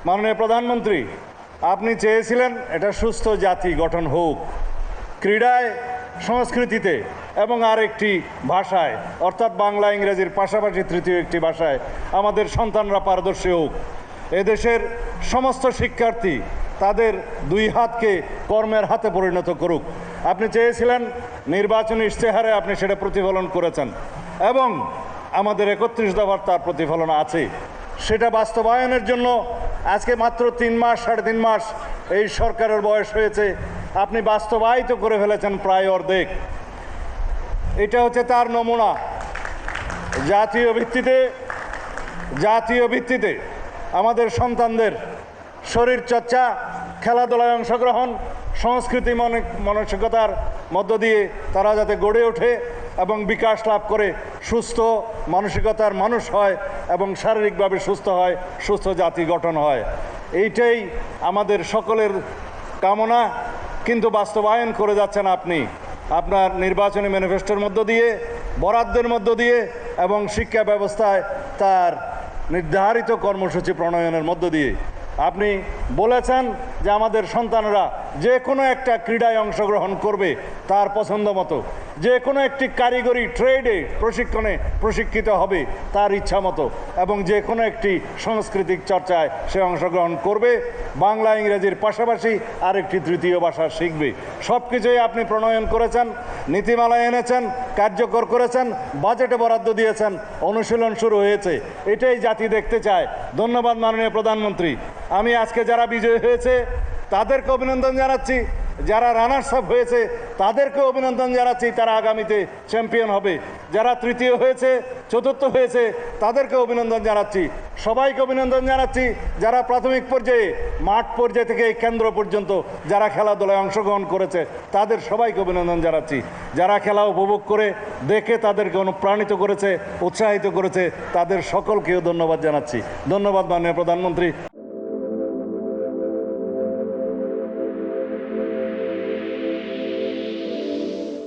মাননীয় প্রধানমন্ত্রী, আপনি চেয়েছিলেন এটা সুস্থ জাতি গঠন হোক, ক্রীড়ায়, সংস্কৃতিতে এবং আরেকটি ভাষায়, অর্থাৎ বাংলা ইংরেজির পাশাপাশি তৃতীয় একটি ভাষায় আমাদের সন্তানরা পারদর্শী হোক। এদেশের সমস্ত শিক্ষার্থী তাদের দুই হাতকে কর্মের হাতে পরিণত করুক। আপনি চেয়েছিলেন নির্বাচনী ইশতেহারে, আপনি সেটা প্রতিফলন করেছেন এবং আমাদের 31 দফার তার প্রতিফলন আছে। সেটা বাস্তবায়নের জন্য আজকে মাত্র 3 মাস, 3.5 মাস এই সরকারের বয়স হয়েছে। আপনি বাস্তবায়িত করে ফেলেছেন প্রায় অর্ধেক। এটা হচ্ছে তার নমুনা। জাতীয় ভিত্তিতে আমাদের সন্তানদের শরীরচর্চা, খেলাধুলায় অংশগ্রহণ, সংস্কৃতি মানসিকতার মধ্য দিয়ে তারা যাতে গড়ে ওঠে এবং বিকাশ লাভ করে সুস্থ মানসিকতার মানুষ হয় এবং শারীরিকভাবে সুস্থ হয়, সুস্থ জাতি গঠন হয়, এইটাই আমাদের সকলের কামনা। কিন্তু বাস্তবায়ন করে যাচ্ছেন আপনি আপনার নির্বাচনী ম্যানিফেস্টোর মধ্য দিয়ে, বরাদ্দের মধ্য দিয়ে এবং শিক্ষা ব্যবস্থায় তার নির্ধারিত কর্মসূচি প্রণয়নের মধ্য দিয়ে। আপনি বলেছেন যে আমাদের সন্তানরা যে কোনো একটা ক্রীড়ায় অংশগ্রহণ করবে তার পছন্দ মতো, যে কোনো একটি কারিগরি ট্রেডে প্রশিক্ষণে প্রশিক্ষিত হবে তার ইচ্ছা মতো, এবং যে কোনো একটি সাংস্কৃতিক চর্চায় সে অংশগ্রহণ করবে, বাংলা ইংরেজির পাশাপাশি আরেকটি তৃতীয় ভাষা শিখবে। সব কিছুই আপনি প্রণয়ন করেছেন, নীতিমালায় এনেছেন, কার্যকর করেছেন, বাজেটে বরাদ্দ দিয়েছেন, অনুশীলন শুরু হয়েছে। এটাই জাতি দেখতে চায়। ধন্যবাদ মাননীয় প্রধানমন্ত্রী। আমি আজকে যারা বিজয়ী হয়েছে তাদেরকে অভিনন্দন জানাচ্ছি, যারা রানার্স আপ হয়েছে তাদেরকে অভিনন্দন জানাচ্ছি, তারা আগামীতে চ্যাম্পিয়ন হবে। যারা তৃতীয় হয়েছে, চতুর্থ হয়েছে তাদেরকে অভিনন্দন জানাচ্ছি। সবাইকে অভিনন্দন জানাচ্ছি যারা প্রাথমিক পর্যায়ে, মাঠ পর্যায়ে থেকে কেন্দ্র পর্যন্ত যারা খেলাধুলায় অংশগ্রহণ করেছে তাদের সবাইকে অভিনন্দন জানাচ্ছি। যারা খেলা উপভোগ করে দেখে তাদেরকে অনুপ্রাণিত করেছে, উৎসাহিত করেছে, তাদের সকলকেও ধন্যবাদ জানাচ্ছি। ধন্যবাদ মাননীয় প্রধানমন্ত্রী।